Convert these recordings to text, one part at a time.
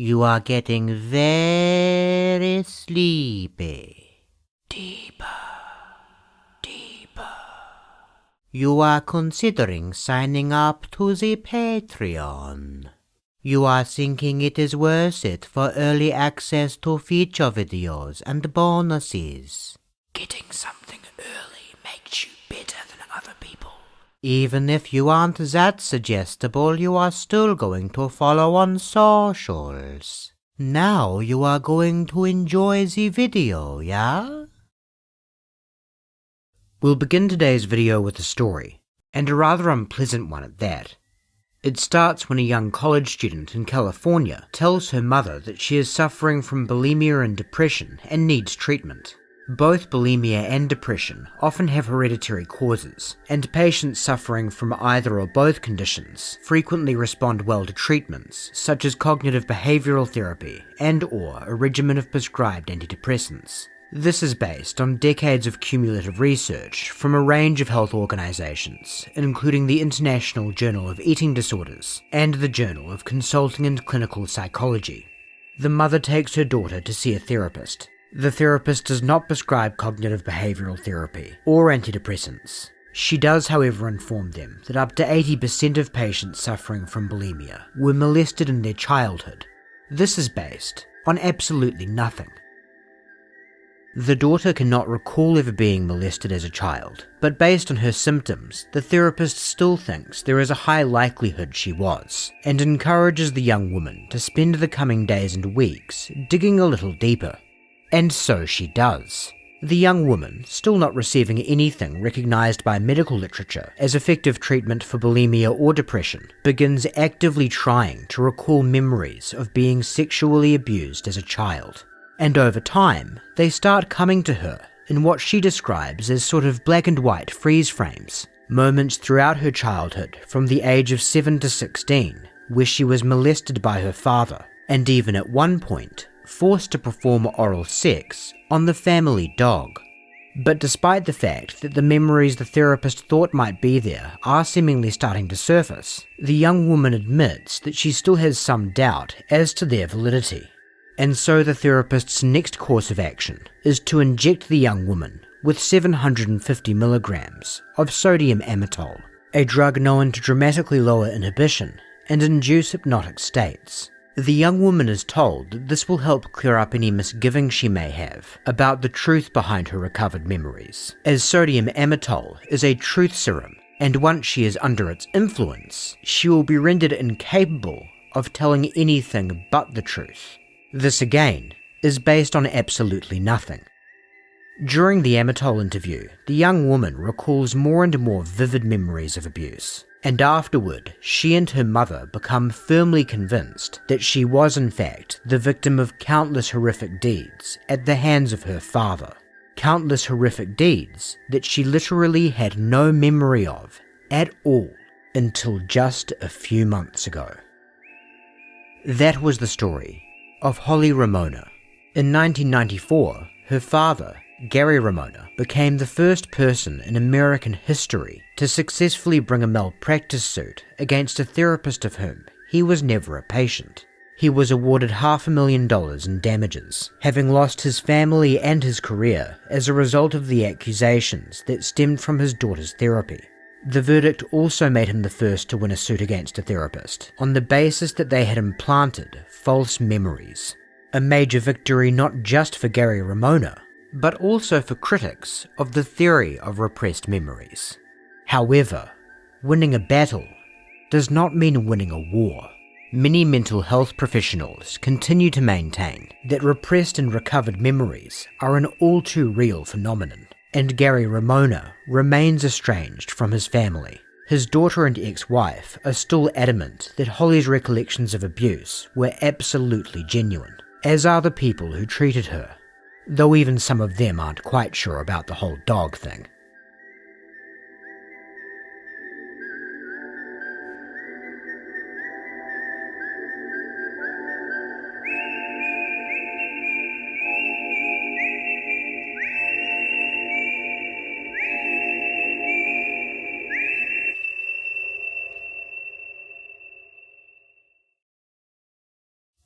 You are getting very sleepy. Deeper. You are considering signing up to the Patreon. You are thinking it is worth it for early access to feature videos and bonuses. Getting something early makes you better than other people. Even if you aren't that suggestible, you are still going to follow on socials. Now you are going to enjoy the video, yeah? We'll begin today's video with a story, and a rather unpleasant one at that. It starts when a young college student in California tells her mother that she is suffering from bulimia and depression and needs treatment. Both bulimia and depression often have hereditary causes, and patients suffering from either or both conditions frequently respond well to treatments such as cognitive behavioral therapy and/or a regimen of prescribed antidepressants. This is based on decades of cumulative research from a range of health organizations, including the International Journal of Eating Disorders and the Journal of Consulting and Clinical Psychology. The mother takes her daughter to see a therapist. The therapist does not prescribe cognitive behavioral therapy or antidepressants. She does, however, inform them that up to 80% of patients suffering from bulimia were molested in their childhood. This is based on absolutely nothing. The daughter cannot recall ever being molested as a child, but based on her symptoms, the therapist still thinks there is a high likelihood she was, and encourages the young woman to spend the coming days and weeks digging a little deeper. And so she does. The young woman, still not receiving anything recognized by medical literature as effective treatment for bulimia or depression, begins actively trying to recall memories of being sexually abused as a child. And over time, they start coming to her in what she describes as sort of black and white freeze frames, moments throughout her childhood from the age of 7 to 16, where she was molested by her father, and even at one point, forced to perform oral sex on the family dog. But despite the fact that the memories the therapist thought might be there are seemingly starting to surface, the young woman admits that she still has some doubt as to their validity. And so the therapist's next course of action is to inject the young woman with 750 milligrams of sodium amytal, a drug known to dramatically lower inhibition and induce hypnotic states. The young woman is told that this will help clear up any misgivings she may have about the truth behind her recovered memories, as sodium amytal is a truth serum, and once she is under its influence, she will be rendered incapable of telling anything but the truth. This again is based on absolutely nothing. During the amytal interview, the young woman recalls more and more vivid memories of abuse, and afterward she and her mother become firmly convinced that she was in fact the victim of countless horrific deeds at the hands of her father. Countless horrific deeds that she literally had no memory of at all until just a few months ago. That was the story of Holly Ramona. In 1994, her father, Gary Ramona, became the first person in American history to successfully bring a malpractice suit against a therapist of whom he was never a patient. He was awarded $500,000 in damages, having lost his family and his career as a result of the accusations that stemmed from his daughter's therapy. The verdict also made him the first to win a suit against a therapist, on the basis that they had implanted false memories. A major victory not just for Gary Ramona, but also for critics of the theory of repressed memories. However, winning a battle does not mean winning a war. Many mental health professionals continue to maintain that repressed and recovered memories are an all too real phenomenon, and Gary Ramona remains estranged from his family. His daughter and ex-wife are still adamant that Holly's recollections of abuse were absolutely genuine, as are the people who treated her, though even some of them aren't quite sure about the whole dog thing.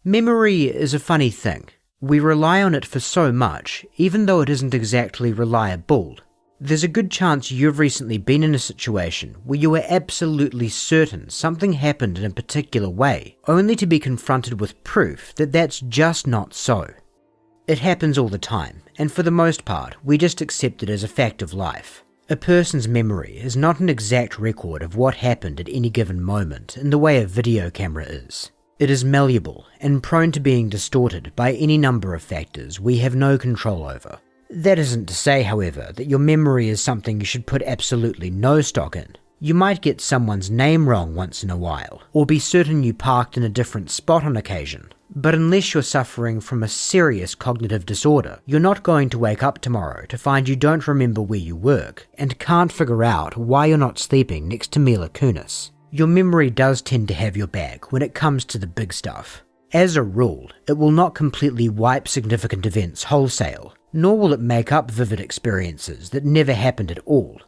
Memory is a funny thing. We rely on it for so much, even though it isn't exactly reliable. There's a good chance you've recently been in a situation where you were absolutely certain something happened in a particular way, only to be confronted with proof that that's just not so. It happens all the time, and for the most part, we just accept it as a fact of life. A person's memory is not an exact record of what happened at any given moment in the way a video camera is. It is malleable and prone to being distorted by any number of factors we have no control over. That isn't to say, however, that your memory is something you should put absolutely no stock in. You might get someone's name wrong once in a while, or be certain you parked in a different spot on occasion. But unless you're suffering from a serious cognitive disorder, you're not going to wake up tomorrow to find you don't remember where you work and can't figure out why you're not sleeping next to Mila Kunis. Your memory does tend to have your back when it comes to the big stuff. As a rule, it will not completely wipe significant events wholesale, nor will it make up vivid experiences that never happened at all.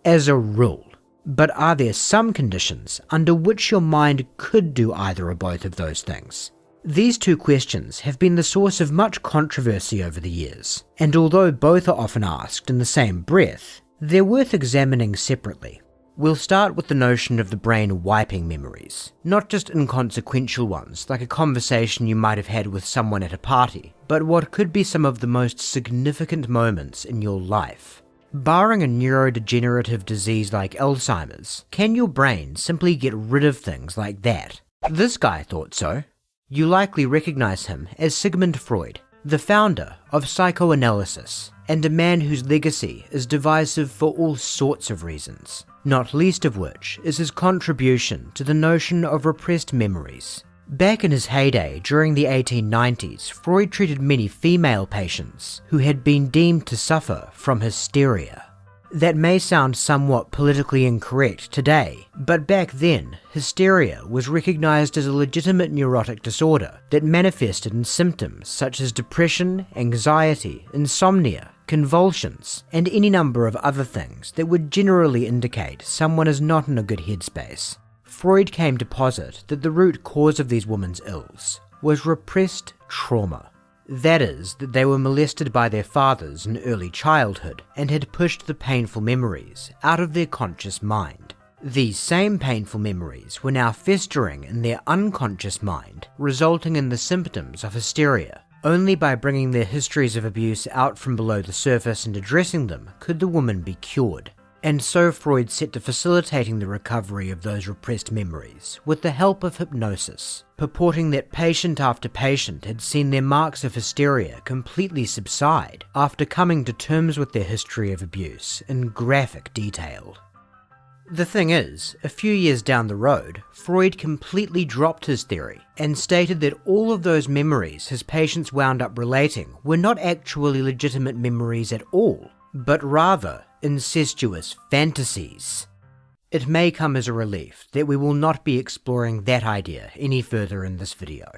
As a rule. But are there some conditions under which your mind could do either or both of those things? These two questions have been the source of much controversy over the years, and although both are often asked in the same breath, they're worth examining separately. We'll start with the notion of the brain wiping memories, not just inconsequential ones like a conversation you might have had with someone at a party, but what could be some of the most significant moments in your life. Barring a neurodegenerative disease like Alzheimer's, can your brain simply get rid of things like that? This guy thought so. You likely recognize him as Sigmund Freud, the founder of psychoanalysis, and a man whose legacy is divisive for all sorts of reasons, not least of which is his contribution to the notion of repressed memories. Back in his heyday during the 1890s, Freud treated many female patients who had been deemed to suffer from hysteria. That may sound somewhat politically incorrect today, but back then, hysteria was recognized as a legitimate neurotic disorder that manifested in symptoms such as depression, anxiety, insomnia, convulsions, and any number of other things that would generally indicate someone is not in a good headspace. Freud came to posit that the root cause of these women's ills was repressed trauma. That is, that they were molested by their fathers in early childhood and had pushed the painful memories out of their conscious mind. These same painful memories were now festering in their unconscious mind, resulting in the symptoms of hysteria. Only by bringing their histories of abuse out from below the surface and addressing them could the woman be cured. And so Freud set to facilitating the recovery of those repressed memories with the help of hypnosis, purporting that patient after patient had seen their marks of hysteria completely subside after coming to terms with their history of abuse in graphic detail. The thing is, a few years down the road, Freud completely dropped his theory and stated that all of those memories his patients wound up relating were not actually legitimate memories at all, but rather incestuous fantasies. It may come as a relief that we will not be exploring that idea any further in this video.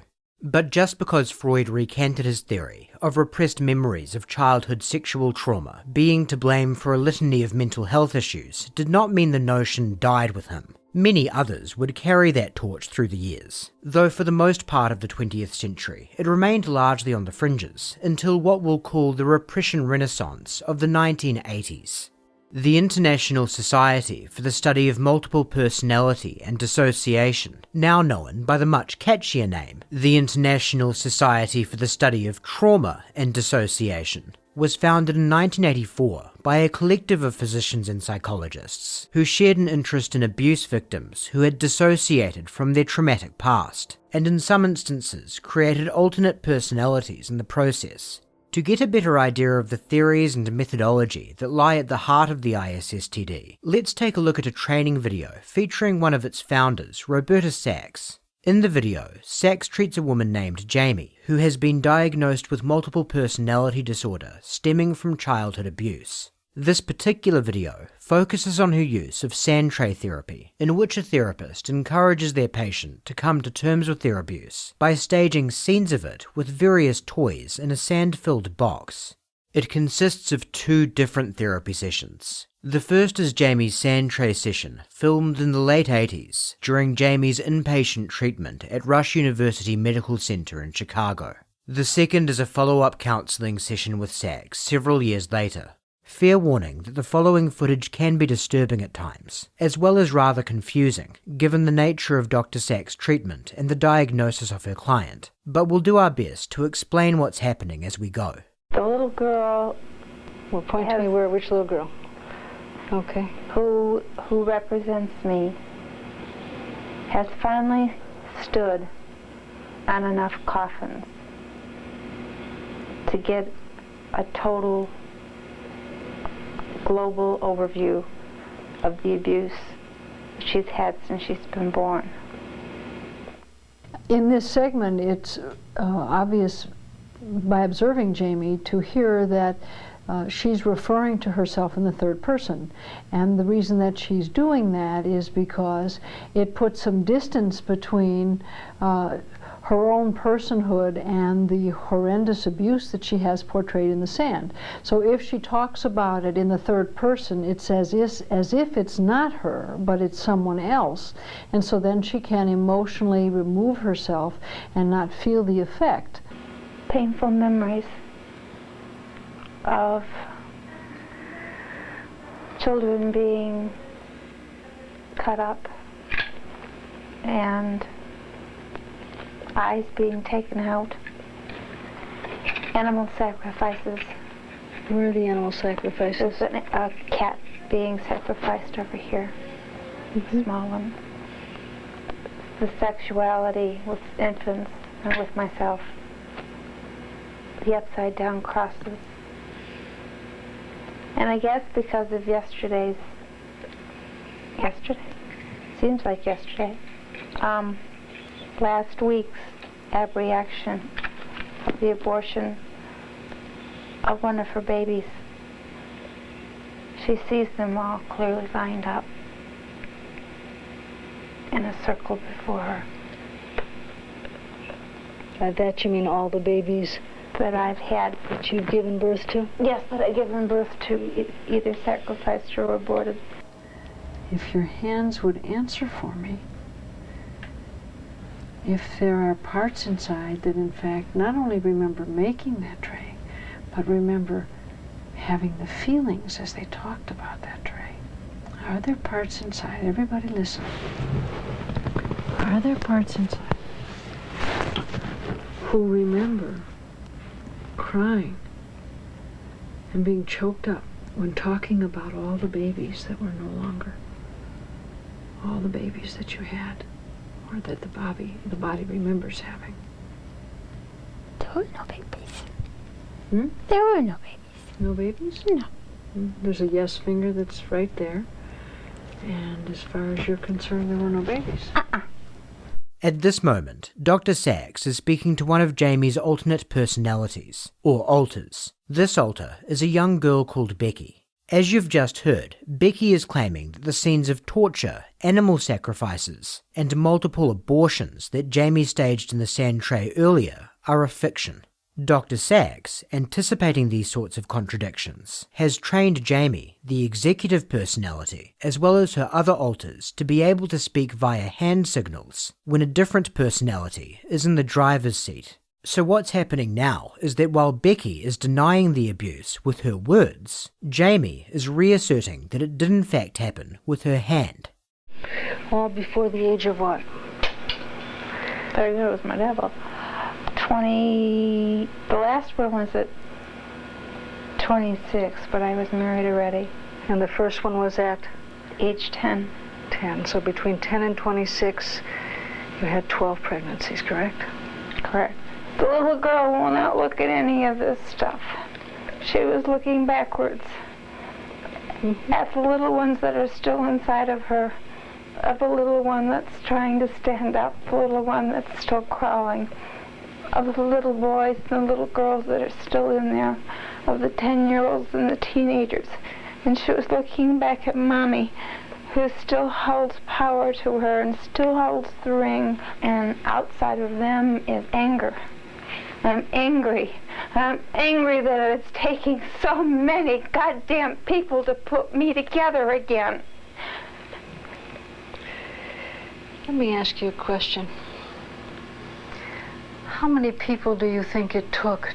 But just because Freud recanted his theory of repressed memories of childhood sexual trauma being to blame for a litany of mental health issues did not mean the notion died with him. Many others would carry that torch through the years, though for the most part of the 20th century it remained largely on the fringes until what we'll call the repression renaissance of the 1980s. The International Society for the Study of Multiple Personality and Dissociation, now known by the much catchier name, the International Society for the Study of Trauma and Dissociation, was founded in 1984 by a collective of physicians and psychologists who shared an interest in abuse victims who had dissociated from their traumatic past, and in some instances created alternate personalities in the process. To get a better idea of the theories and methodology that lie at the heart of the ISSTD, let's take a look at a training video featuring one of its founders, Roberta Sachs. In the video, Sachs treats a woman named Jamie who has been diagnosed with multiple personality disorder stemming from childhood abuse. This particular video focuses on her use of sand tray therapy, in which a therapist encourages their patient to come to terms with their abuse by staging scenes of it with various toys in a sand-filled box. It consists of 2 different therapy sessions. The first is Jamie's sand tray session, filmed in the late 80s during Jamie's inpatient treatment at Rush University Medical Center in Chicago. The second is a follow-up counselling session with Sachs several years later. Fair warning that the following footage can be disturbing at times, as well as rather confusing, given the nature of Dr. Sachs' treatment and the diagnosis of her client, but we'll do our best to explain what's happening as we go. The little girl... Well, point to me which little girl? Okay. Who represents me has finally stood on enough coffins to get a total global overview of the abuse she's had since she's been born. In this segment, it's obvious by observing Jamie to hear that she's referring to herself in the third person. And the reason that she's doing that is because it puts some distance between her own personhood and the horrendous abuse that she has portrayed in the sand. So if she talks about it in the third person, it's as if it's not her, but it's someone else. And so then she can emotionally remove herself and not feel the effect. Painful memories of children being cut up and eyes being taken out, animal sacrifices. Where are the animal sacrifices? There's a cat being sacrificed over here, a small one. The sexuality with infants and with myself. The upside down crosses. And I guess because of yesterday, seems like yesterday, last week's abreaction of the abortion of one of her babies. She sees them all clearly lined up in a circle before her. By that you mean all the babies that I've had. That you've given birth to? Yes, that I've given birth to, either sacrificed or aborted. If your hands would answer for me, if there are parts inside that in fact not only remember making that tray, but remember having the feelings as they talked about that tray. Are there parts inside? Everybody listen. Are there parts inside who remember crying and being choked up when talking about all the babies that were no longer, all the babies that you had, or that the body remembers having? There were no babies. Hmm? There were no babies. No babies? No. There's a yes finger that's right there. And as far as you're concerned, there were no babies. At this moment, Dr. Sachs is speaking to one of Jamie's alternate personalities, or alters. This alter is a young girl called Becky. As you've just heard, Becky is claiming that the scenes of torture, animal sacrifices, and multiple abortions that Jamie staged in the sand tray earlier are a fiction. Dr. Sachs, anticipating these sorts of contradictions, has trained Jamie, the executive personality, as well as her other alters, to be able to speak via hand signals when a different personality is in the driver's seat. So what's happening now is that while Becky is denying the abuse with her words, Jamie is reasserting that it did in fact happen with her hand. All before the age of what? There goes my devil. The last one was at 26, but I was married already. And the first one was at? Age 10. 10. So between 10 and 26, you had 12 pregnancies, correct? Correct. The little girl will not look at any of this stuff. She was looking backwards at the little ones that are still inside of her, of the little one that's trying to stand up, the little one that's still crawling, of the little boys and the little girls that are still in there, of the 10-year-olds and the teenagers. And she was looking back at Mommy, who still holds power to her and still holds the ring, and outside of them is anger. I'm angry. I'm angry that it's taking so many goddamn people to put me together again. Let me ask you a question. How many people do you think it took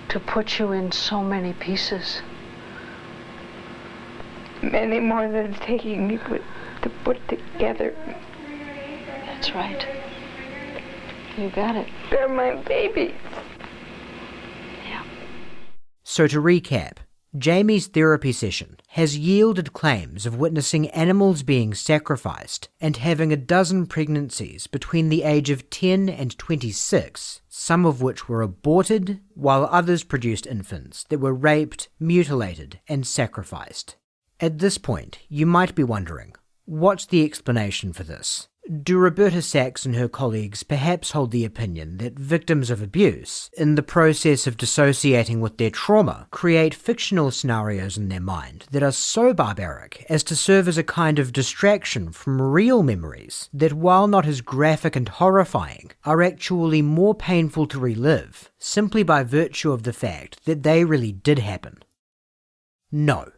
to put you in so many pieces? Many more than it's taking me to put together. That's right. You got it. They're my babies. Yeah. So to recap, Jamie's therapy session has yielded claims of witnessing animals being sacrificed and having a dozen pregnancies between the age of 10 and 26, some of which were aborted, while others produced infants that were raped, mutilated, and sacrificed. At this point, you might be wondering, what's the explanation for this? Do Roberta Sachs and her colleagues perhaps hold the opinion that victims of abuse, in the process of dissociating with their trauma, create fictional scenarios in their mind that are so barbaric as to serve as a kind of distraction from real memories that, while not as graphic and horrifying, are actually more painful to relive, simply by virtue of the fact that they really did happen? No.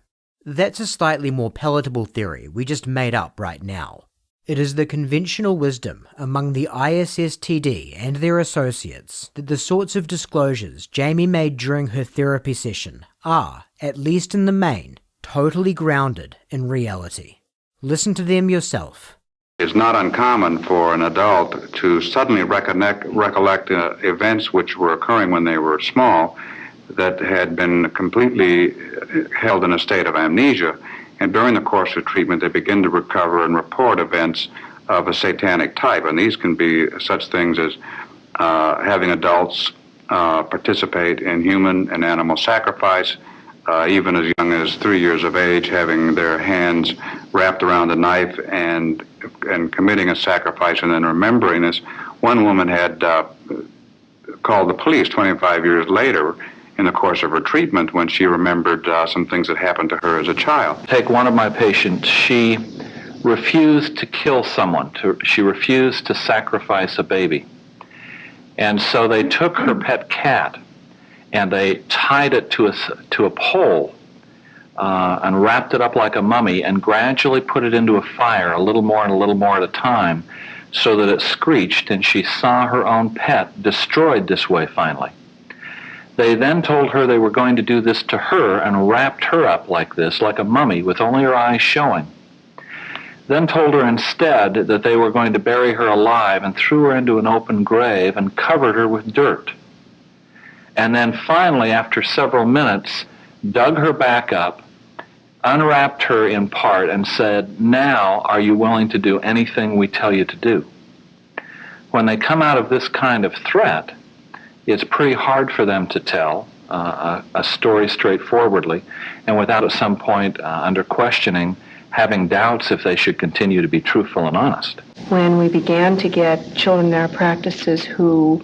That's a slightly more palatable theory we just made up right now. It is the conventional wisdom among the ISSTD and their associates that the sorts of disclosures Jamie made during her therapy session are, at least in the main, totally grounded in reality. Listen to them yourself. It's not uncommon for an adult to suddenly recollect events which were occurring when they were small that had been completely held in a state of amnesia. And during the course of treatment, they begin to recover and report events of a satanic type. And these can be such things as having adults participate in human and animal sacrifice, even as young as 3 years of age, having their hands wrapped around a knife and committing a sacrifice and then remembering this. One woman had called the police 25 years later in the course of her treatment when she remembered some things that happened to her as a child. Take one of my patients. She refused to kill someone. She refused to sacrifice a baby. And so they took her pet cat and they tied it to a pole and wrapped it up like a mummy and gradually put it into a fire, a little more and a little more at a time, so that it screeched, and she saw her own pet destroyed this way finally. They then told her they were going to do this to her and wrapped her up like this, like a mummy with only her eyes showing. Then told her instead that they were going to bury her alive and threw her into an open grave and covered her with dirt. And then finally, after several minutes, dug her back up, unwrapped her in part, and said, "Now are you willing to do anything we tell you to do?" When they come out of this kind of threat, it's pretty hard for them to tell a story straightforwardly and without at some point under questioning having doubts if they should continue to be truthful and honest. When we began to get children in our practices who,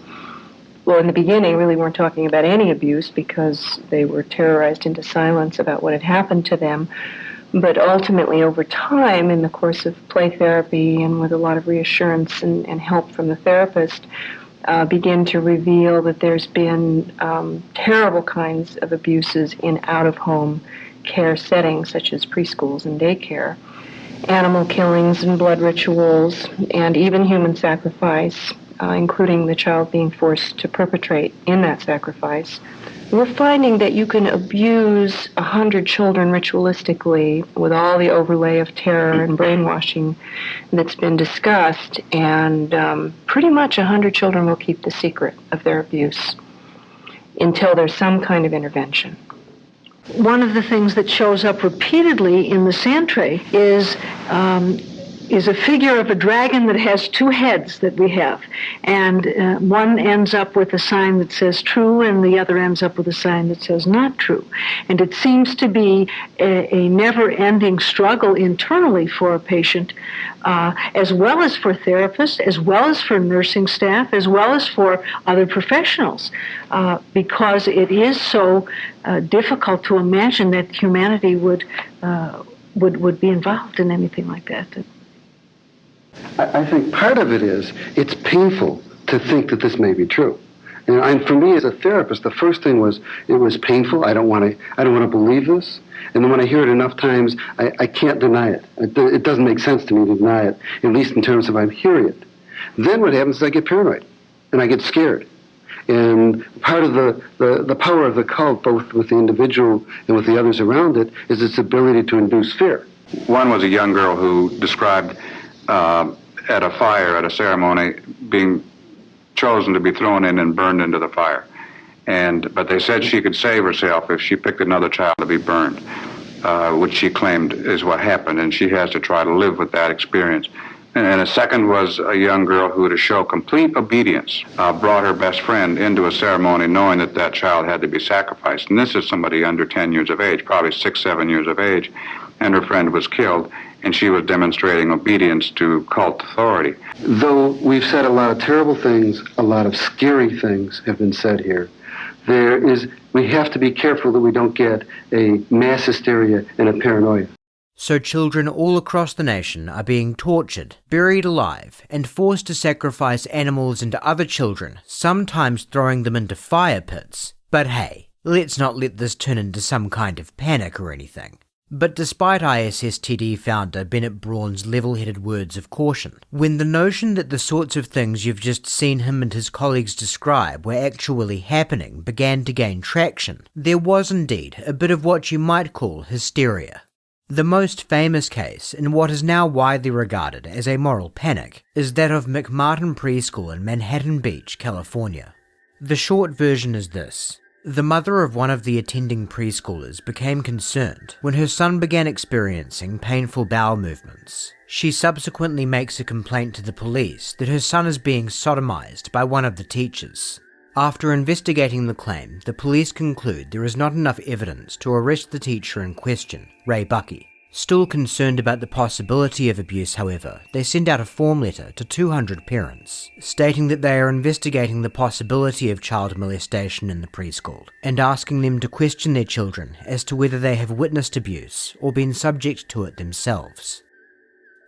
well, in the beginning really weren't talking about any abuse because they were terrorized into silence about what had happened to them, but ultimately over time in the course of play therapy and with a lot of reassurance and help from the therapist, begin to reveal that there's been terrible kinds of abuses in out-of-home care settings, such as preschools and daycare, animal killings and blood rituals, and even human sacrifice, including the child being forced to perpetrate in that sacrifice. We're finding that you can abuse 100 children ritualistically with all the overlay of terror and brainwashing that's been discussed, and pretty much 100 children will keep the secret of their abuse until there's some kind of intervention. One of the things that shows up repeatedly in the sand tray is a figure of a dragon that has two heads that we have. And one ends up with a sign that says true, and the other ends up with a sign that says not true. And it seems to be a never-ending struggle internally for a patient, as well as for therapists, as well as for nursing staff, as well as for other professionals, because it is so difficult to imagine that humanity would be involved in anything like that. I think part of it is it's painful to think that this may be true. And for me as a therapist, the first thing was it was painful. I don't want to believe this. And then when I hear it enough times, I can't deny it. It doesn't make sense to me to deny it, at least in terms of I'm hearing it. Then what happens is I get paranoid, and I get scared. And part of the power of the cult, both with the individual and with the others around it, is its ability to induce fear. One was a young girl who described at a fire, at a ceremony, being chosen to be thrown in and burned into the fire. But they said she could save herself if she picked another child to be burned, which she claimed is what happened, and she has to try to live with that experience. And a second was a young girl who, to show complete obedience, brought her best friend into a ceremony knowing that that child had to be sacrificed. And this is somebody under 10 years of age, probably 6, 7 years of age, and her friend was killed, and she was demonstrating obedience to cult authority. Though we've said a lot of terrible things, a lot of scary things have been said here, we have to be careful that we don't get a mass hysteria and a paranoia. So children all across the nation are being tortured, buried alive, and forced to sacrifice animals and other children, sometimes throwing them into fire pits. But hey, let's not let this turn into some kind of panic or anything. But despite ISSTD founder Bennett Braun's level-headed words of caution, when the notion that the sorts of things you've just seen him and his colleagues describe were actually happening began to gain traction, there was indeed a bit of what you might call hysteria. The most famous case, in what is now widely regarded as a moral panic, is that of McMartin Preschool in Manhattan Beach, California. The short version is this. The mother of one of the attending preschoolers became concerned when her son began experiencing painful bowel movements. She subsequently makes a complaint to the police that her son is being sodomized by one of the teachers. After investigating the claim, the police conclude there is not enough evidence to arrest the teacher in question, Ray Buckey. Still concerned about the possibility of abuse, however, they send out a form letter to 200 parents, stating that they are investigating the possibility of child molestation in the preschool, and asking them to question their children as to whether they have witnessed abuse or been subject to it themselves.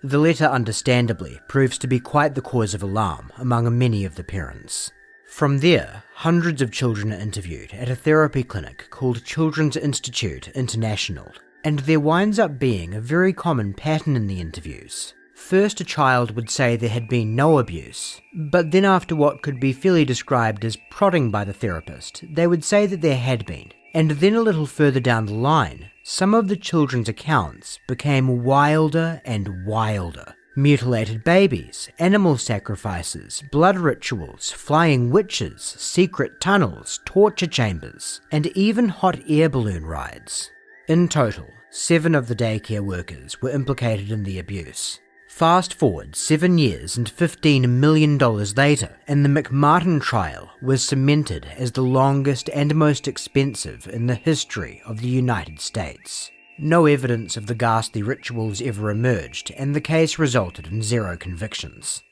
The letter, understandably, proves to be quite the cause of alarm among many of the parents. From there, hundreds of children are interviewed at a therapy clinic called Children's Institute International, and there winds up being a very common pattern in the interviews. First, a child would say there had been no abuse, but then after what could be fairly described as prodding by the therapist, they would say that there had been. And then a little further down the line, some of the children's accounts became wilder and wilder. Mutilated babies, animal sacrifices, blood rituals, flying witches, secret tunnels, torture chambers, and even hot air balloon rides. In total, 7 of the daycare workers were implicated in the abuse. Fast forward 7 years and $15 million later, and the McMartin trial was cemented as the longest and most expensive in the history of the United States. No evidence of the ghastly rituals ever emerged, and the case resulted in 0 convictions.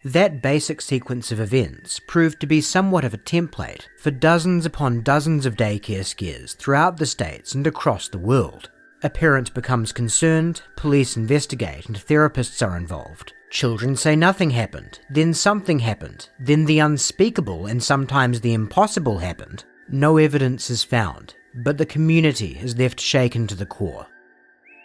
That basic sequence of events proved to be somewhat of a template for dozens upon dozens of daycare scares throughout the states and across the world. A parent becomes concerned, police investigate, and therapists are involved. Children say nothing happened, then something happened, then the unspeakable and sometimes the impossible happened. No evidence is found, but the community is left shaken to the core.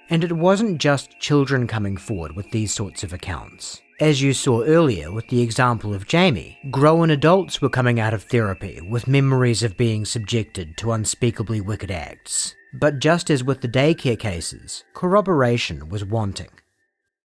And it wasn't just children coming forward with these sorts of accounts. As you saw earlier with the example of Jamie, grown adults were coming out of therapy with memories of being subjected to unspeakably wicked acts. But just as with the daycare cases, corroboration was wanting.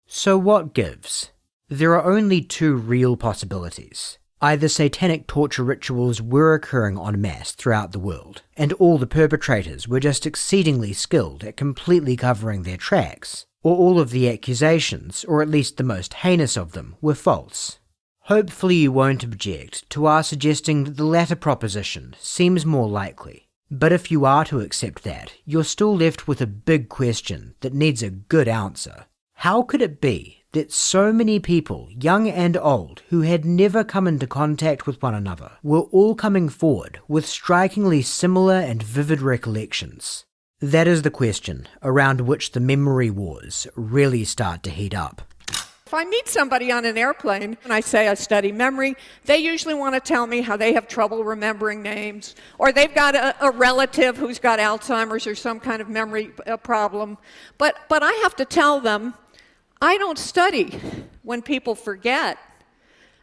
So what gives? There are only 2 real possibilities. Either satanic torture rituals were occurring en masse throughout the world, and all the perpetrators were just exceedingly skilled at completely covering their tracks, or all of the accusations, or at least the most heinous of them, were false. Hopefully you won't object to our suggesting that the latter proposition seems more likely. But if you are to accept that, you're still left with a big question that needs a good answer. How could it be that so many people, young and old, who had never come into contact with one another, were all coming forward with strikingly similar and vivid recollections? That is the question around which the memory wars really start to heat up. If I meet somebody on an airplane and I say I study memory, they usually want to tell me how they have trouble remembering names, or they've got a relative who's got Alzheimer's or some kind of memory problem. But I have to tell them, I don't study when people forget.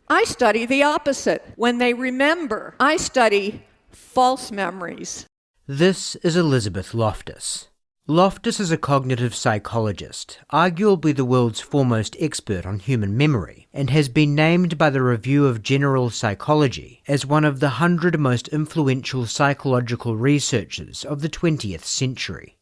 I study the opposite, when they remember. I study false memories. This is Elizabeth Loftus. Loftus is a cognitive psychologist, arguably the world's foremost expert on human memory, and has been named by the Review of General Psychology as one of the 100 most influential psychological researchers of the 20th century.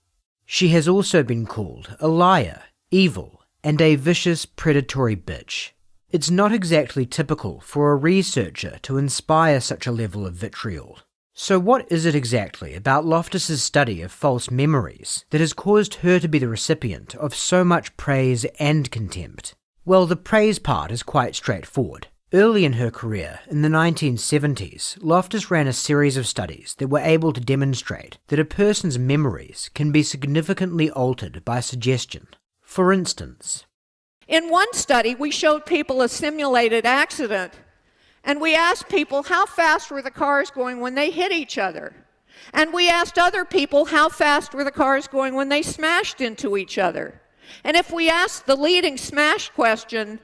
She has also been called a liar, evil, and a vicious predatory bitch. It's not exactly typical for a researcher to inspire such a level of vitriol. So what is it exactly about Loftus's study of false memories that has caused her to be the recipient of so much praise and contempt? Well, the praise part is quite straightforward. Early in her career, in the 1970s, Loftus ran a series of studies that were able to demonstrate that a person's memories can be significantly altered by suggestion. For instance, in one study, we showed people a simulated accident, and we asked people how fast were the cars going when they hit each other. And we asked other people how fast were the cars going when they smashed into each other. And if we asked the leading smash question,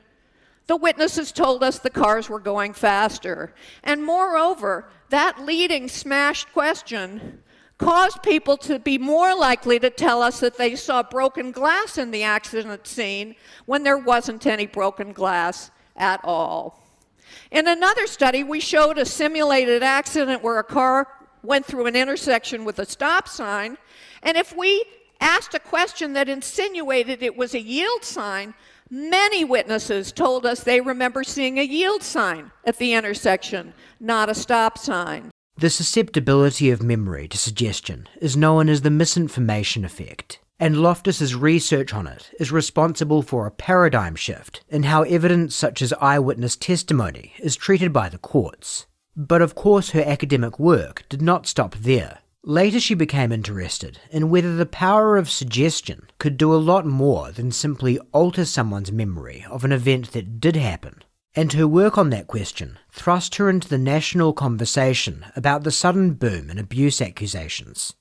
the witnesses told us the cars were going faster. And moreover, that leading smashed question caused people to be more likely to tell us that they saw broken glass in the accident scene when there wasn't any broken glass at all. In another study, we showed a simulated accident where a car went through an intersection with a stop sign, and if we asked a question that insinuated it was a yield sign, many witnesses told us they remember seeing a yield sign at the intersection, not a stop sign. the susceptibility of memory to suggestion is known as the misinformation effect, and Loftus's research on it is responsible for a paradigm shift in how evidence such as eyewitness testimony is treated by the courts. But of course her academic work did not stop there. Later she became interested in whether the power of suggestion could do a lot more than simply alter someone's memory of an event that did happen. And her work on that question thrust her into the national conversation about the sudden boom in abuse accusations.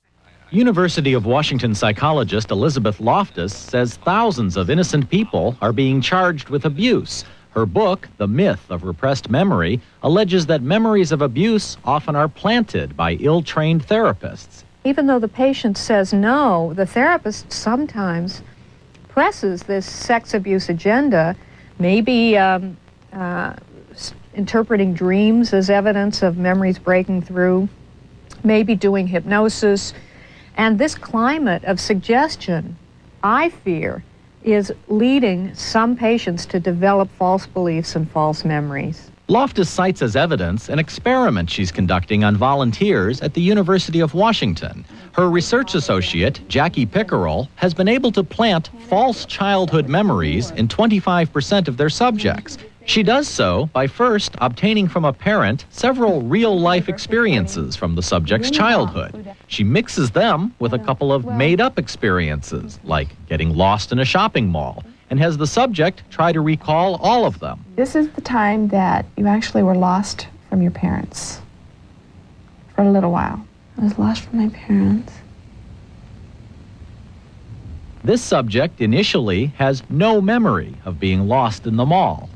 University of Washington psychologist Elizabeth Loftus says thousands of innocent people are being charged with abuse. Her book, The Myth of Repressed Memory, alleges that memories of abuse often are planted by ill-trained therapists. Even though the patient says no, the therapist sometimes presses this sex abuse agenda, maybe interpreting dreams as evidence of memories breaking through, maybe doing hypnosis. And this climate of suggestion, I fear, is leading some patients to develop false beliefs and false memories. Loftus cites as evidence an experiment she's conducting on volunteers at the University of Washington. Her research associate, Jackie Pickerel, has been able to plant false childhood memories in 25% of their subjects. She does so by first obtaining from a parent several real-life experiences from the subject's childhood. She mixes them with a couple of made-up experiences, like getting lost in a shopping mall, and has the subject try to recall all of them. This is the time that you actually were lost from your parents for a little while. I was lost from my parents. This subject initially has no memory of being lost in the mall.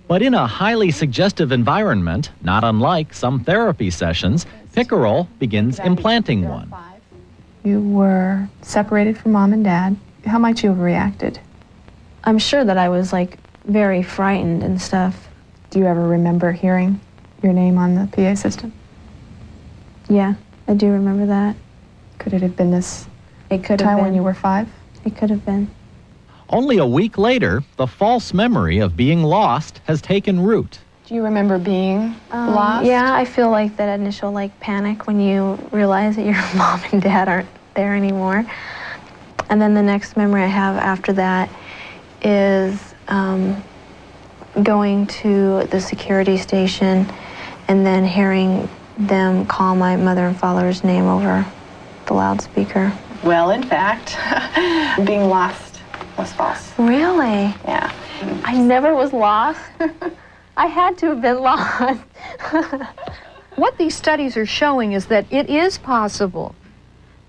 But in a highly suggestive environment, not unlike some therapy sessions, Pickerel begins implanting one. You were separated from mom and dad. How might you have reacted? I'm sure that I was very frightened and stuff. Do you ever remember hearing your name on the PA system? Yeah, I do remember that. Could it have been this It could have time been. when you were 5? It could have been. Only a week later, the false memory of being lost has taken root. Do you remember being lost? Yeah, I feel like that initial panic when you realize that your mom and dad aren't there anymore. And then the next memory I have after that is going to the security station and then hearing them call my mother and father's name over the loudspeaker. Well, in fact, being lost was false. Really? Yeah. I never was lost. I had to have been lost. What these studies are showing is that it is possible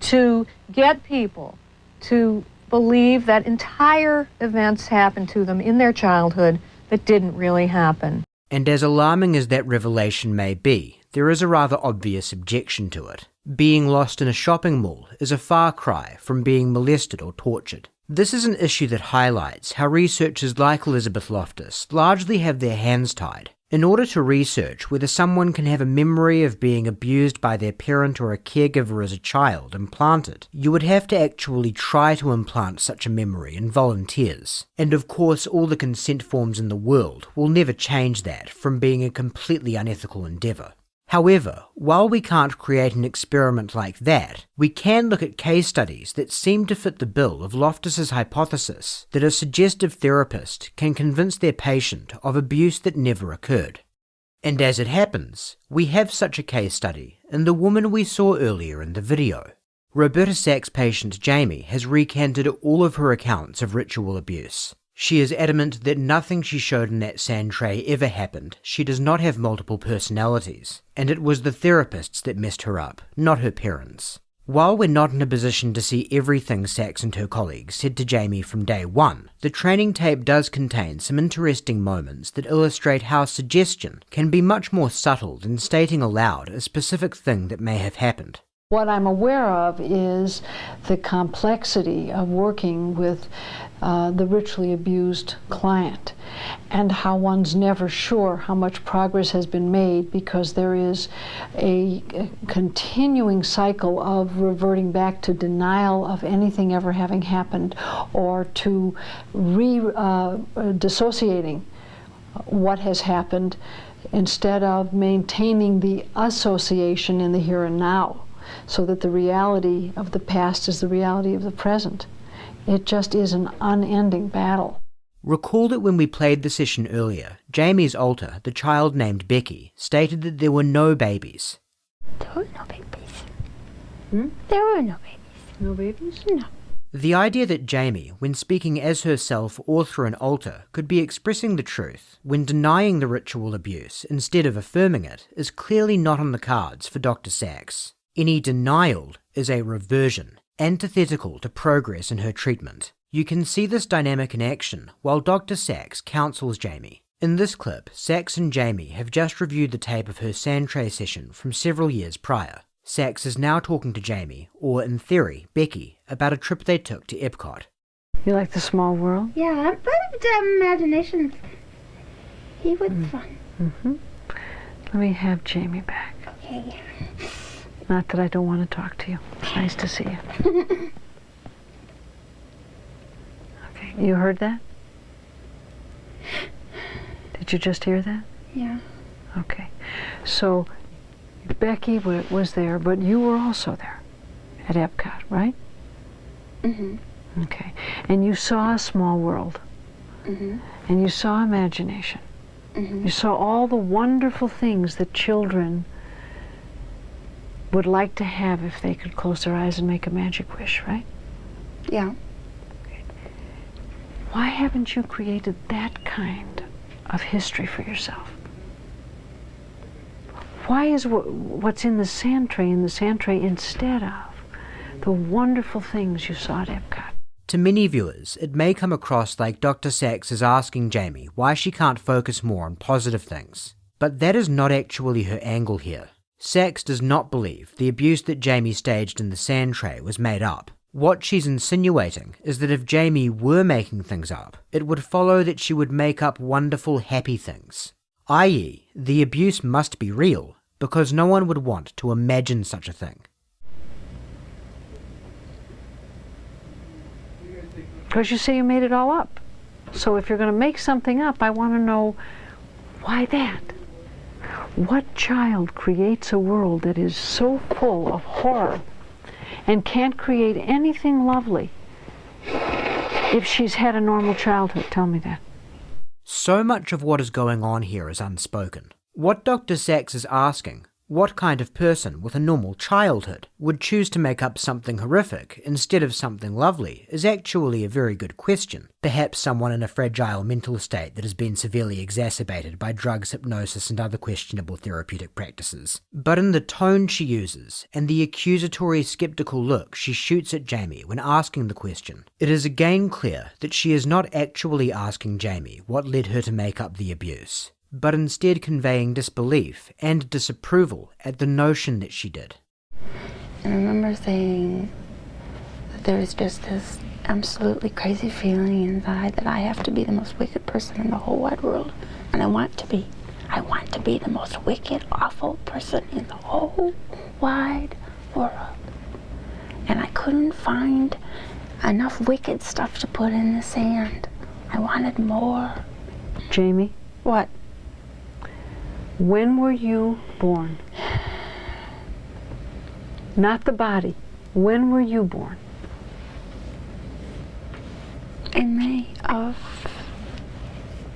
to get people to believe that entire events happened to them in their childhood that didn't really happen. And as alarming as that revelation may be, there is a rather obvious objection to it. Being lost in a shopping mall is a far cry from being molested or tortured. This is an issue that highlights how researchers like Elizabeth Loftus largely have their hands tied. In order to research whether someone can have a memory of being abused by their parent or a caregiver as a child implanted, you would have to actually try to implant such a memory in volunteers. And of course, all the consent forms in the world will never change that from being a completely unethical endeavour. However, while we can't create an experiment like that, we can look at case studies that seem to fit the bill of Loftus's hypothesis that a suggestive therapist can convince their patient of abuse that never occurred. And as it happens, we have such a case study in the woman we saw earlier in the video. Roberta Sachs' patient Jamie has recanted all of her accounts of ritual abuse. She is adamant that nothing she showed in that sand tray ever happened. She does not have multiple personalities, and it was the therapists that messed her up, not her parents. While we're not in a position to see everything Sachs and her colleagues said to Jamie from day one, the training tape does contain some interesting moments that illustrate how suggestion can be much more subtle than stating aloud a specific thing that may have happened. What I'm aware of is the complexity of working with the ritually abused client, and how one's never sure how much progress has been made because there is a continuing cycle of reverting back to denial of anything ever having happened, or to dissociating what has happened instead of maintaining the association in the here and now, so that the reality of the past is the reality of the present. It just is an unending battle. Recall that when we played the session earlier, Jamie's alter, the child named Becky, stated that there were no babies. There were no babies. There were no babies. No babies? No. The idea that Jamie, when speaking as herself or through an alter, could be expressing the truth when denying the ritual abuse instead of affirming it is clearly not on the cards for Dr. Sachs. Any denial is a reversion, antithetical to progress in her treatment. You can see this dynamic in action while Dr. Sachs counsels Jamie. In this clip, Sachs and Jamie have just reviewed the tape of her sand tray session from several years prior. Sachs is now talking to Jamie, or in theory, Becky, about a trip they took to Epcot. You like the small world? Yeah, but imagination, he was fun. Let me have Jamie back. Okay. Not that I don't want to talk to you. It's nice to see you. Okay, you heard that? Did you just hear that? Yeah. Okay. So, Becky was there, but you were also there at Epcot, right? Okay. And you saw a small world. And you saw imagination. You saw all the wonderful things that children would like to have if they could close their eyes and make a magic wish, right? Yeah. Okay. Why haven't you created that kind of history for yourself? Why is what's in the sand tray instead of the wonderful things you saw at Epcot? To many viewers, it may come across like Dr. Sachs is asking Jamie why she can't focus more on positive things. But that is not actually her angle here. Sachs does not believe the abuse that Jamie staged in the sand tray was made up. What she's insinuating is that if Jamie were making things up, it would follow that she would make up wonderful, happy things. I.e., the abuse must be real, because no one would want to imagine such a thing. Because you say you made it all up. So if you're going to make something up, I want to know why that? What child creates a world that is so full of horror and can't create anything lovely if she's had a normal childhood? Tell me that. So much of what is going on here is unspoken. What Dr. Sachs is asking, What kind of person with a normal childhood would choose to make up something horrific instead of something lovely is actually a very good question. Perhaps someone in a fragile mental state that has been severely exacerbated by drugs, hypnosis, and other questionable therapeutic practices. But in the tone she uses, and the accusatory, skeptical look she shoots at Jamie when asking the question, it is again clear that she is not actually asking Jamie what led her to make up the abuse, but instead conveying disbelief and disapproval at the notion that she did. And I remember saying that there was just this absolutely crazy feeling inside that I have to be the most wicked person in the whole wide world. And I want to be. I want to be the most wicked, awful person in the whole wide world. And I couldn't find enough wicked stuff to put in the sand. I wanted more. Jamie? What? When were you born? Not the body. When were you born? In May of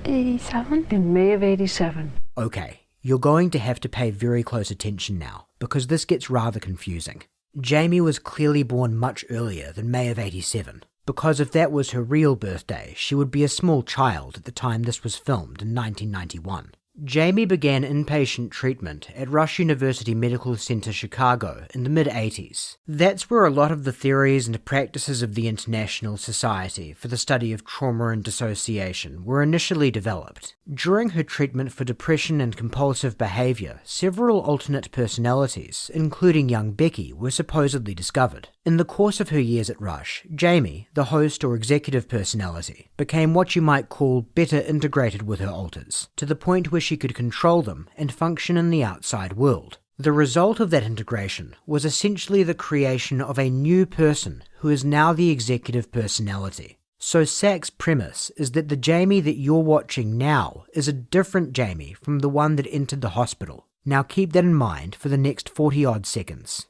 87? In May of 87. Okay, you're going to have to pay very close attention now, because this gets rather confusing. Jamie was clearly born much earlier than May of 87, because if that was her real birthday, she would be a small child at the time this was filmed in 1991. Jamie began inpatient treatment at Rush University Medical Center Chicago in the mid-80s. That's where a lot of the theories and practices of the International Society for the Study of Trauma and Dissociation were initially developed. During her treatment for depression and compulsive behavior, several alternate personalities, including young Becky, were supposedly discovered. In the course of her years at Rush, Jamie, the host or executive personality, became what you might call better integrated with her alters, to the point where she could control them and function in the outside world. The result of that integration was essentially the creation of a new person who is now the executive personality. So Sachs' premise is that the Jamie that you're watching now is a different Jamie from the one that entered the hospital. Now keep that in mind for the next 40-odd seconds.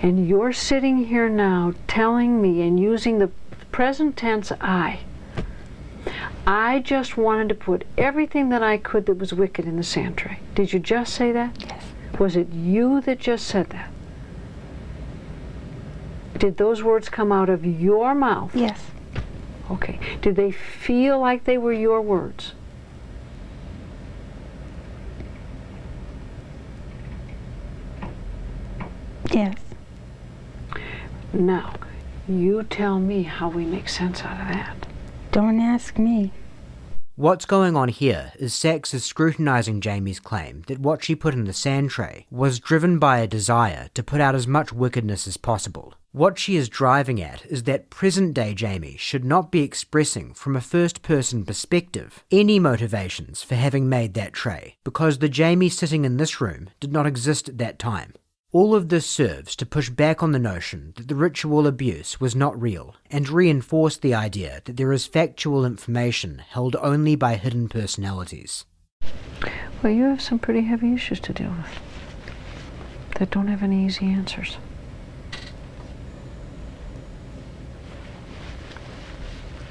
And you're sitting here now telling me and using the present tense I just wanted to put everything that I could that was wicked in the sand tray. Did you just say that? Yes. Was it you that just said that? Did those words come out of your mouth? Yes. Okay. Did they feel like they were your words? Yes. Now, you tell me how we make sense out of that. Don't ask me. What's going on here is Sachs is scrutinizing Jamie's claim that what she put in the sand tray was driven by a desire to put out as much wickedness as possible. What she is driving at is that present-day Jamie should not be expressing from a first-person perspective any motivations for having made that tray, because the Jamie sitting in this room did not exist at that time. All of this serves to push back on the notion that the ritual abuse was not real and reinforce the idea that there is factual information held only by hidden personalities. Well, you have some pretty heavy issues to deal with that don't have any easy answers.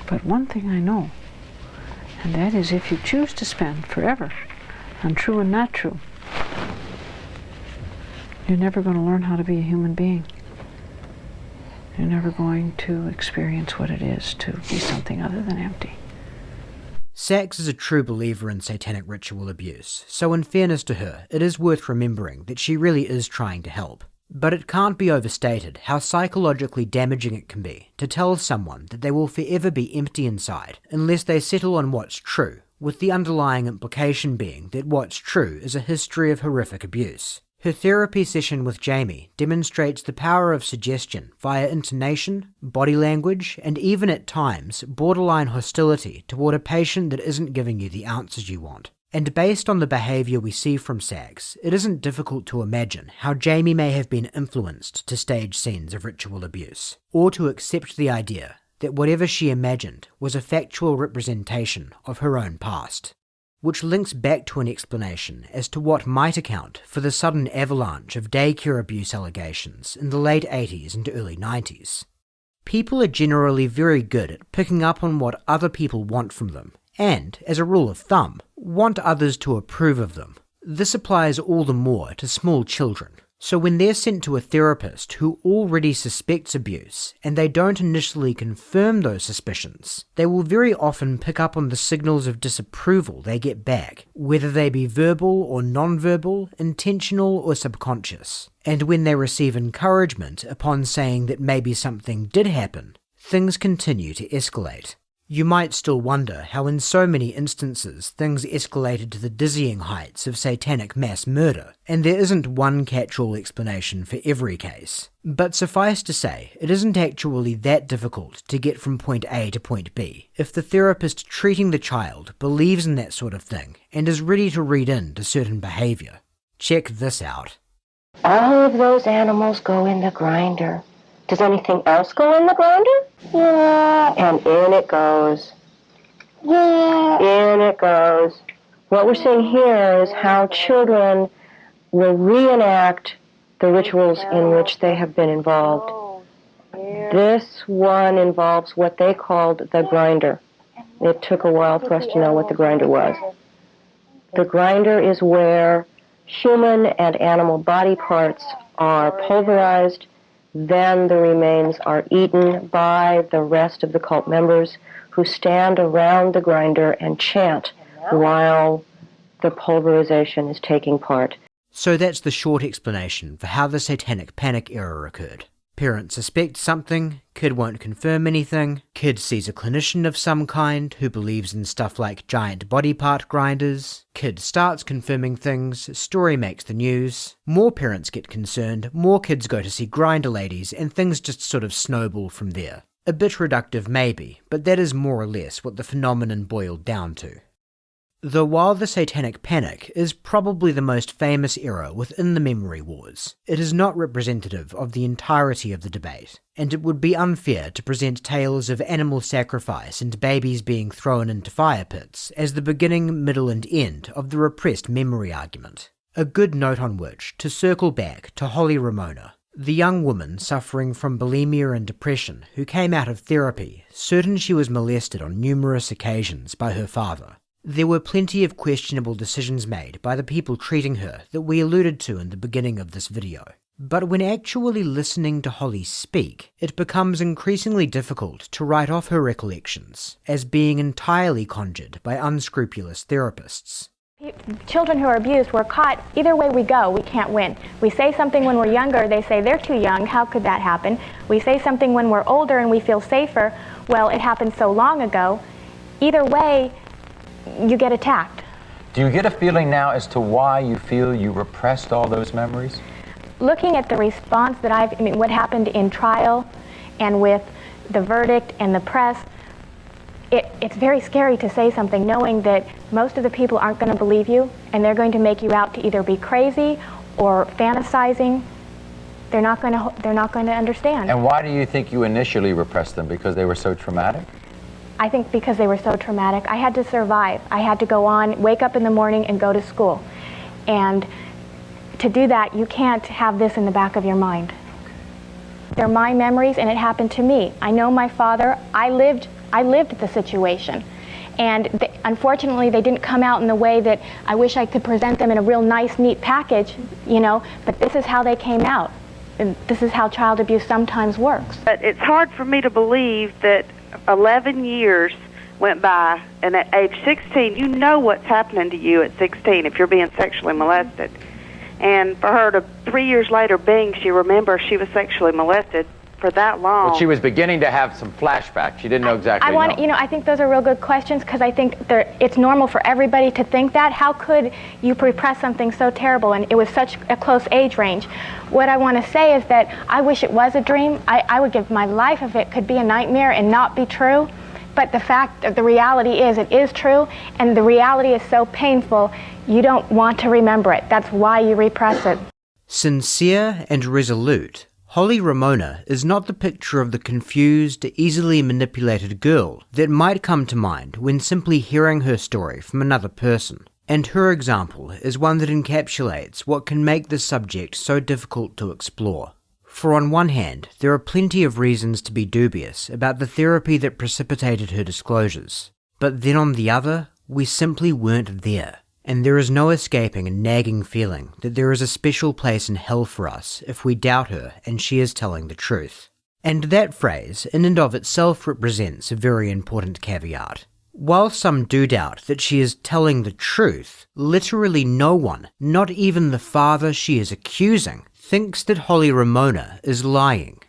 But one thing I know, and that is if you choose to spend forever on true and not true, you're never going to learn how to be a human being. You're never going to experience what it is to be something other than empty. Sachs is a true believer in satanic ritual abuse, so in fairness to her, it is worth remembering that she really is trying to help. But it can't be overstated how psychologically damaging it can be to tell someone that they will forever be empty inside unless they settle on what's true, with the underlying implication being that what's true is a history of horrific abuse. Her therapy session with Jamie demonstrates the power of suggestion via intonation, body language, and even at times borderline hostility toward a patient that isn't giving you the answers you want. And based on the behavior we see from Sachs, it isn't difficult to imagine how Jamie may have been influenced to stage scenes of ritual abuse, or to accept the idea that whatever she imagined was a factual representation of her own past. Which links back to an explanation as to what might account for the sudden avalanche of daycare abuse allegations in the late 80s and early 90s. People are generally very good at picking up on what other people want from them, and, as a rule of thumb, want others to approve of them. This applies all the more to small children. So when they're sent to a therapist who already suspects abuse, and they don't initially confirm those suspicions, they will very often pick up on the signals of disapproval they get back, whether they be verbal or non-verbal, intentional or subconscious. And when they receive encouragement upon saying that maybe something did happen, things continue to escalate. You might still wonder how in so many instances things escalated to the dizzying heights of satanic mass murder, and there isn't one catch-all explanation for every case. But suffice to say, it isn't actually that difficult to get from point A to point B, if the therapist treating the child believes in that sort of thing and is ready to read into certain behaviour. Check this out. All of those animals go in the grinder. Does anything else go in the grinder? Yeah. And in it goes. Yeah. In it goes. What we're seeing here is how children will reenact the rituals in which they have been involved. This one involves what they called the grinder. It took a while for us to know what the grinder was. The grinder is where human and animal body parts are pulverized. Then the remains are eaten by the rest of the cult members who stand around the grinder and chant while the pulverization is taking part. So that's the short explanation for how the satanic panic era occurred. Parent suspects something, kid won't confirm anything, kid sees a clinician of some kind who believes in stuff like giant body part grinders, kid starts confirming things, story makes the news, more parents get concerned, more kids go to see grinder ladies, and things just sort of snowball from there. A bit reductive maybe, but that is more or less what the phenomenon boiled down to. Though while the satanic panic is probably the most famous era within the memory wars, it is not representative of the entirety of the debate, and it would be unfair to present tales of animal sacrifice and babies being thrown into fire pits as the beginning, middle and end of the repressed memory argument. A good note on which to circle back to Holly Ramona, the young woman suffering from bulimia and depression who came out of therapy certain she was molested on numerous occasions by her father. There were plenty of questionable decisions made by the people treating her that we alluded to in the beginning of this video. But when actually listening to Holly speak, it becomes increasingly difficult to write off her recollections as being entirely conjured by unscrupulous therapists. Children who are abused, we're caught. Either way we go, we can't win. We say something when we're younger, they say they're too young, how could that happen? We say something when we're older and we feel safer, well, it happened so long ago. Either way, you get attacked. Do you get a feeling now as to why you feel you repressed all those memories? Looking at the response that what happened in trial and with the verdict and the press, it's very scary to say something knowing that most of the people aren't going to believe you and they're going to make you out to either be crazy or fantasizing. They're not going to understand. And why do you think you initially repressed them? Because they were so traumatic? I think because they were so traumatic. I had to survive. I had to go on, wake up in the morning and go to school. And to do that, you can't have this in the back of your mind. They're my memories and it happened to me. I know my father. I lived the situation. And unfortunately, they didn't come out in the way that I wish I could present them in a real nice, neat package, but this is how they came out. And this is how child abuse sometimes works. But it's hard for me to believe that 11 years went by, and at age 16, you know what's happening to you at 16 if you're being sexually molested. And for her to, 3 years later, she remembers she was sexually molested for that long. Well, she was beginning to have some flashbacks. She didn't know exactly. I think those are real good questions because I think it's normal for everybody to think that. How could you repress something so terrible? And it was such a close age range. What I want to say is that I wish it was a dream. I would give my life if it could be a nightmare and not be true. But the reality is it is true, and the reality is so painful, you don't want to remember it. That's why you repress it. Sincere and resolute, Holly Ramona is not the picture of the confused, easily manipulated girl that might come to mind when simply hearing her story from another person. And her example is one that encapsulates what can make this subject so difficult to explore. For on one hand, there are plenty of reasons to be dubious about the therapy that precipitated her disclosures. But then on the other, we simply weren't there. and there is no escaping a nagging feeling that there is a special place in hell for us if we doubt her and she is telling the truth. And that phrase, in and of itself, represents a very important caveat. While some do doubt that she is telling the truth, literally no one, not even the father she is accusing, thinks that Holly Ramona is lying.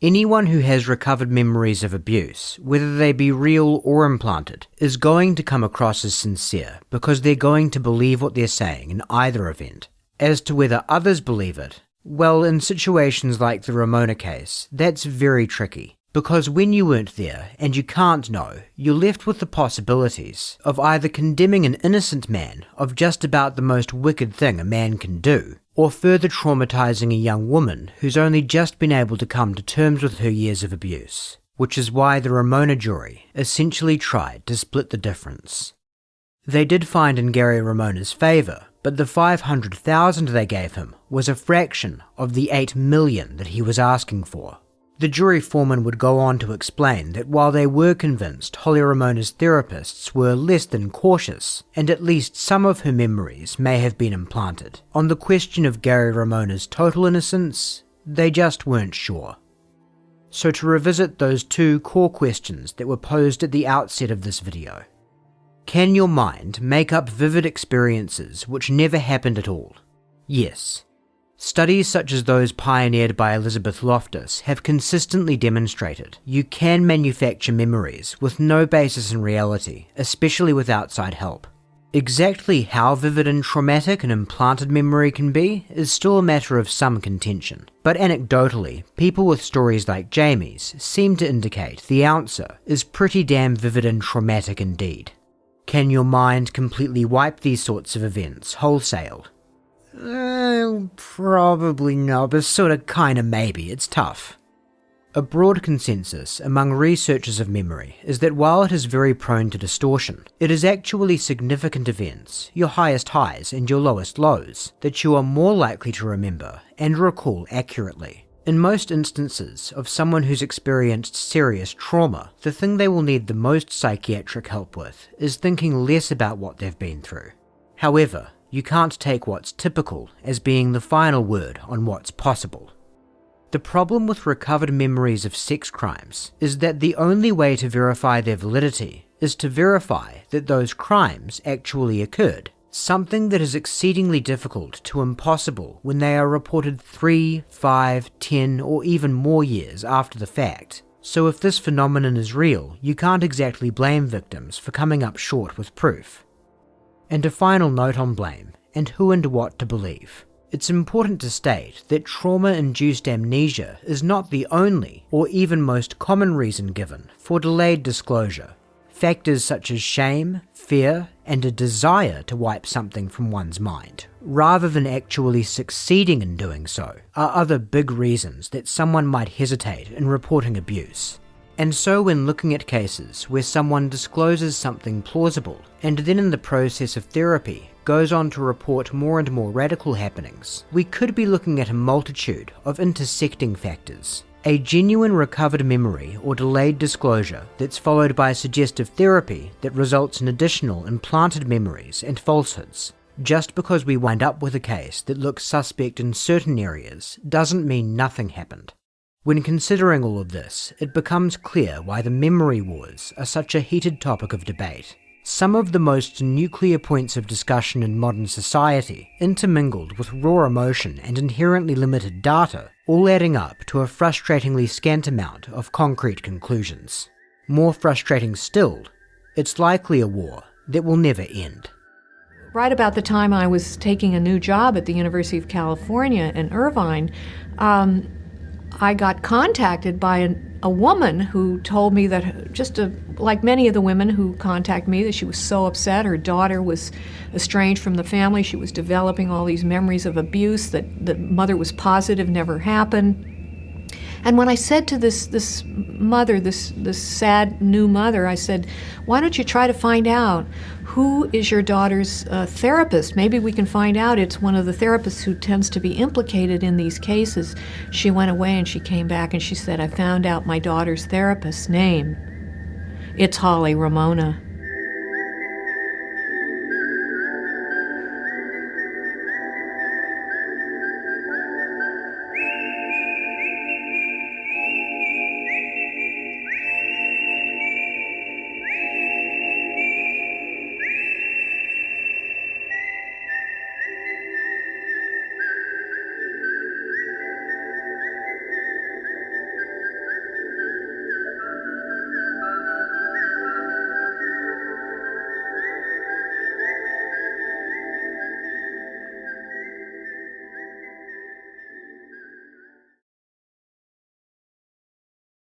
Anyone who has recovered memories of abuse, whether they be real or implanted, is going to come across as sincere because they're going to believe what they're saying in either event. As to whether others believe it, well, in situations like the Ramona case, that's very tricky. Because when you weren't there, and you can't know, you're left with the possibilities of either condemning an innocent man of just about the most wicked thing a man can do, or further traumatizing a young woman who's only just been able to come to terms with her years of abuse, which is why the Ramona jury essentially tried to split the difference. They did find in Gary Ramona's favor, but the $500,000 they gave him was a fraction of the $8 million that he was asking for. The jury foreman would go on to explain that while they were convinced Holly Ramona's therapists were less than cautious, and at least some of her memories may have been implanted, on the question of Gary Ramona's total innocence, they just weren't sure. So to revisit those two core questions that were posed at the outset of this video. Can your mind make up vivid experiences which never happened at all? Yes. Studies such as those pioneered by Elizabeth Loftus have consistently demonstrated you can manufacture memories with no basis in reality, especially with outside help. Exactly how vivid and traumatic an implanted memory can be is still a matter of some contention, but anecdotally, people with stories like Jamie's seem to indicate the answer is pretty damn vivid and traumatic indeed. Can your mind completely wipe these sorts of events wholesale? Probably not, but sorta kinda maybe, it's tough. A broad consensus among researchers of memory is that while it is very prone to distortion, it is actually significant events, your highest highs and your lowest lows, that you are more likely to remember and recall accurately. In most instances of someone who's experienced serious trauma, the thing they will need the most psychiatric help with is thinking less about what they've been through. However, you can't take what's typical as being the final word on what's possible. The problem with recovered memories of sex crimes is that the only way to verify their validity is to verify that those crimes actually occurred, something that is exceedingly difficult to impossible when they are reported 3, 5, 10, or even more years after the fact. So if this phenomenon is real, you can't exactly blame victims for coming up short with proof. And a final note on blame, and who and what to believe. It's important to state that trauma-induced amnesia is not the only, or even most common reason given for delayed disclosure. Factors such as shame, fear, and a desire to wipe something from one's mind, rather than actually succeeding in doing so, are other big reasons that someone might hesitate in reporting abuse. And so when looking at cases where someone discloses something plausible, and then in the process of therapy goes on to report more and more radical happenings, we could be looking at a multitude of intersecting factors. A genuine recovered memory or delayed disclosure that's followed by suggestive therapy that results in additional implanted memories and falsehoods. Just because we wind up with a case that looks suspect in certain areas doesn't mean nothing happened. When considering all of this, it becomes clear why the memory wars are such a heated topic of debate. Some of the most nuclear points of discussion in modern society, intermingled with raw emotion and inherently limited data, all adding up to a frustratingly scant amount of concrete conclusions. More frustrating still, it's likely a war that will never end. Right about the time I was taking a new job at the University of California in Irvine, I got contacted by a woman who told me that, like many of the women who contact me, that she was so upset. Her daughter was estranged from the family. She was developing all these memories of abuse that the mother was positive never happened. And when I said to this mother, this sad new mother, I said, why don't you try to find out who is your daughter's therapist? Maybe we can find out it's one of the therapists who tends to be implicated in these cases. She went away and she came back and she said, I found out my daughter's therapist's name. It's Holly Ramona.